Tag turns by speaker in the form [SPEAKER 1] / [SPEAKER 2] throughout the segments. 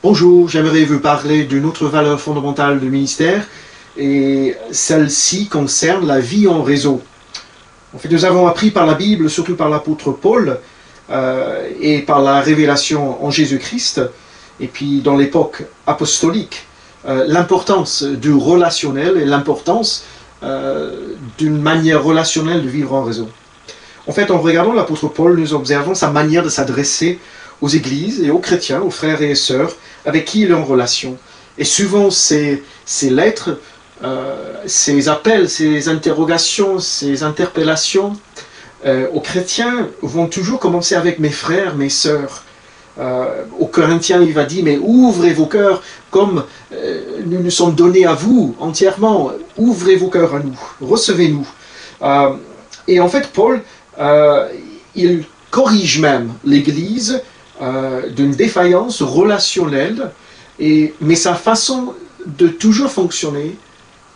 [SPEAKER 1] Bonjour, j'aimerais vous parler d'une autre valeur fondamentale du ministère, et celle-ci concerne la vie en réseau. En fait, nous avons appris par la Bible, surtout par l'apôtre Paul, et par la révélation en Jésus-Christ, et puis dans l'époque apostolique, l'importance du relationnel et l'importance d'une manière relationnelle de vivre en réseau. En fait, en regardant l'apôtre Paul, nous observons sa manière de s'adresser aux églises et aux chrétiens, aux frères et sœurs, avec qui il est en relation. Et souvent, ces lettres, ces appels, ces interrogations, ces interpellations aux chrétiens vont toujours commencer avec « mes frères, mes sœurs ». Aux Corinthiens, il va dire « mais ouvrez vos cœurs comme nous nous sommes donnés à vous entièrement, ouvrez vos cœurs à nous, recevez-nous ». Et en fait, Paul, il corrige même l'Église d'une défaillance relationnelle, mais sa façon de toujours fonctionner,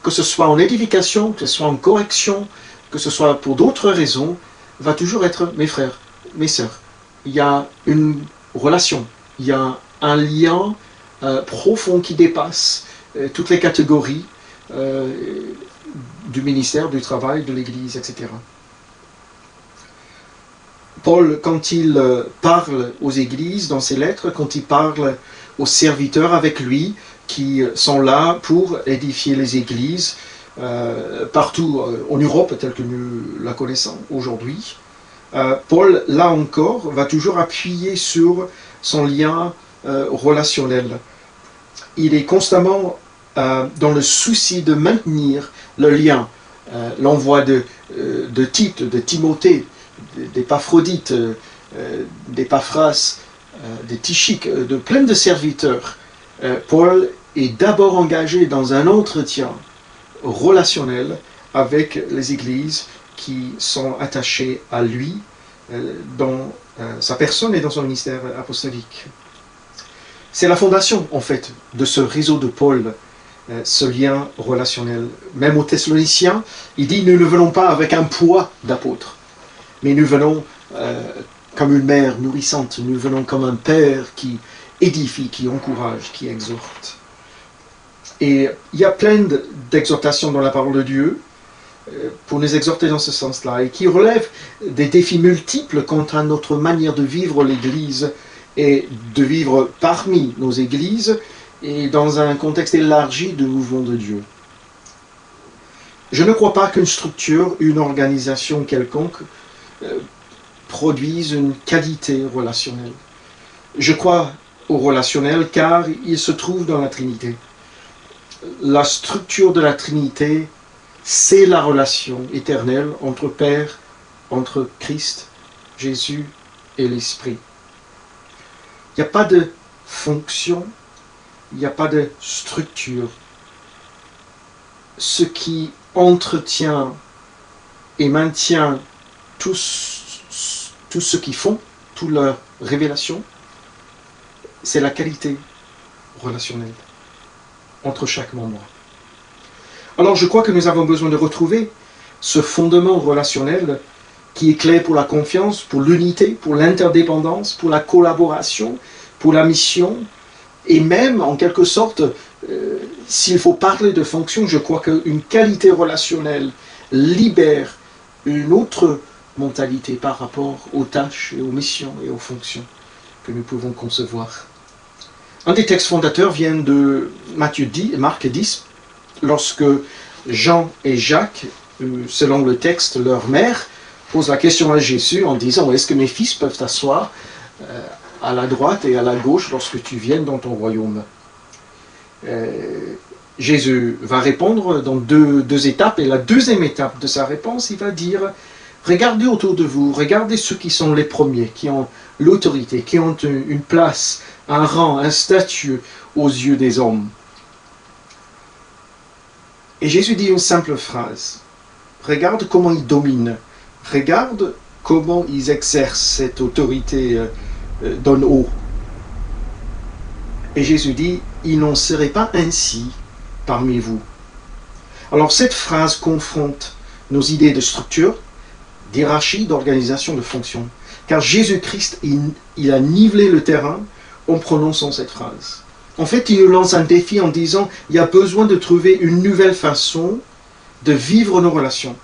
[SPEAKER 1] que ce soit en édification, que ce soit en correction, que ce soit pour d'autres raisons, va toujours être mes frères, mes sœurs. Il y a une relation, il y a un lien profond qui dépasse toutes les catégories du ministère, du travail, de l'Église, etc. Paul, quand il parle aux églises dans ses lettres, quand il parle aux serviteurs avec lui, qui sont là pour édifier les églises partout en Europe, telle que nous la connaissons aujourd'hui, Paul, là encore, va toujours appuyer sur son lien relationnel. Il est constamment dans le souci de maintenir le lien. L'envoi de Tite, de Timothée, d'Épaphrodite, d'Épaphras, de Tychique, de plein de serviteurs. Paul est d'abord engagé dans un entretien relationnel avec les églises qui sont attachées à lui dans sa personne et dans son ministère apostolique. C'est la fondation, en fait, de ce réseau de Paul, ce lien relationnel. Même aux Thessaloniciens, il dit « nous ne venons pas avec un poids d'apôtres ». Mais nous venons comme une mère nourrissante, nous venons comme un père qui édifie, qui encourage, qui exhorte. Et il y a plein d'exhortations dans la parole de Dieu pour nous exhorter dans ce sens-là, et qui relèvent des défis multiples quant à notre manière de vivre l'Église et de vivre parmi nos églises et dans un contexte élargi de mouvement de Dieu. Je ne crois pas qu'une structure, une organisation quelconque produisent une qualité relationnelle. Je crois au relationnel car il se trouve dans la Trinité. La structure de la Trinité, c'est la relation éternelle entre Père, entre Christ, Jésus et l'Esprit. Il n'y a pas de fonction, il n'y a pas de structure. Ce qui entretient et maintient tout ce qu'ils font, toute leur révélation, c'est la qualité relationnelle entre chaque membre. Alors je crois que nous avons besoin de retrouver ce fondement relationnel qui est clé pour la confiance, pour l'unité, pour l'interdépendance, pour la collaboration, pour la mission, et même en quelque sorte, s'il faut parler de fonction, je crois qu'une qualité relationnelle libère une autre mentalité par rapport aux tâches et aux missions et aux fonctions que nous pouvons concevoir. Un des textes fondateurs vient de Marc 10, lorsque Jean et Jacques, selon le texte, leur mère, posent la question à Jésus en disant « Est-ce que mes fils peuvent s'asseoir à la droite et à la gauche lorsque tu viennes dans ton royaume ?» Jésus va répondre dans deux étapes, et la deuxième étape de sa réponse, il va dire « Regardez autour de vous, regardez ceux qui sont les premiers, qui ont l'autorité, qui ont une place, un rang, un statut aux yeux des hommes. » Et Jésus dit une simple phrase. Regarde comment ils dominent. Regarde comment ils exercent cette autorité d'en haut. Et Jésus dit, il n'en serait pas ainsi parmi vous. Alors cette phrase confronte nos idées de structure, d'hierarchie, d'organisation, de fonction. Car Jésus-Christ, il a nivelé le terrain en prononçant cette phrase. En fait, il nous lance un défi en disant il y a besoin de trouver une nouvelle façon de vivre nos relations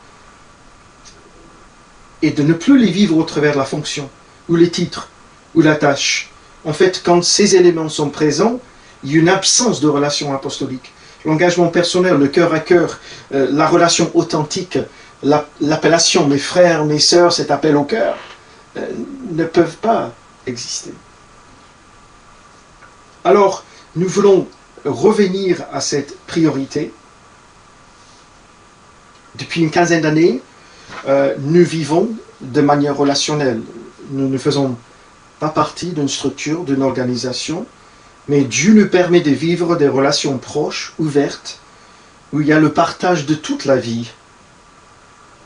[SPEAKER 1] et de ne plus les vivre au travers de la fonction, ou les titres, ou la tâche. En fait, quand ces éléments sont présents, il y a une absence de relation apostolique. L'engagement personnel, le cœur à cœur, la relation authentique, l'appellation mes frères, mes sœurs, cet appel au cœur, ne peuvent pas exister. Alors, nous voulons revenir à cette priorité. Depuis une quinzaine d'années, nous vivons de manière relationnelle. Nous ne faisons pas partie d'une structure, d'une organisation, mais Dieu nous permet de vivre des relations proches, ouvertes, où il y a le partage de toute la vie.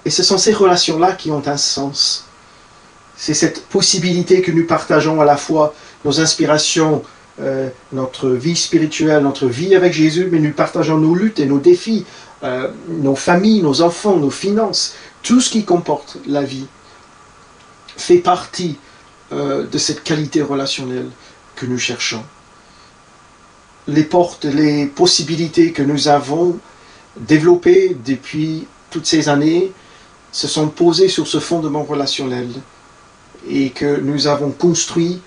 [SPEAKER 1] Et ce sont ces relations-là qui ont un sens. C'est cette possibilité que nous partageons à la fois nos inspirations, notre vie spirituelle, notre vie avec Jésus, mais nous partageons nos luttes et nos défis, nos familles, nos enfants, nos finances, tout ce qui comporte la vie fait partie de cette qualité relationnelle que nous cherchons. Les portes, les possibilités que nous avons développées depuis toutes ces années se sont posées sur ce fondement relationnel et que nous avons construit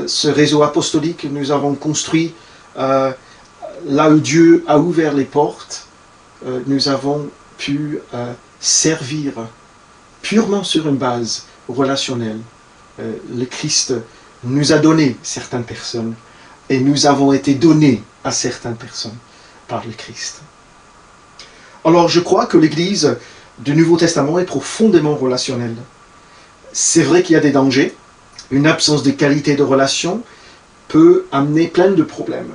[SPEAKER 1] ce réseau apostolique, nous avons construit là où Dieu a ouvert les portes, nous avons pu servir purement sur une base relationnelle. Le Christ nous a donné certaines personnes et nous avons été donnés à certaines personnes par le Christ. Alors je crois que l'Église du Nouveau Testament est profondément relationnelle. C'est vrai qu'il y a des dangers. Une absence de qualité de relation peut amener plein de problèmes.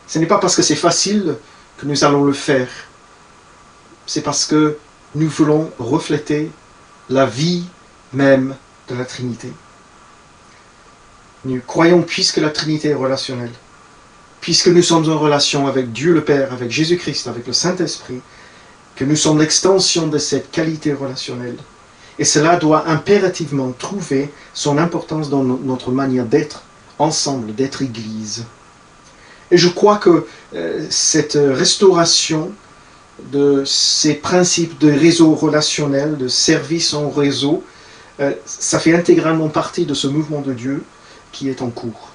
[SPEAKER 1] Ce n'est pas parce que c'est facile que nous allons le faire. C'est parce que nous voulons refléter la vie même de la Trinité. Nous croyons, puisque la Trinité est relationnelle, puisque nous sommes en relation avec Dieu le Père, avec Jésus-Christ, avec le Saint-Esprit, que nous sommes l'extension de cette qualité relationnelle. Et cela doit impérativement trouver son importance dans notre manière d'être ensemble, d'être Église. Et je crois que cette restauration de ces principes de réseau relationnel, de service en réseau, ça fait intégralement partie de ce mouvement de Dieu qui est en cours.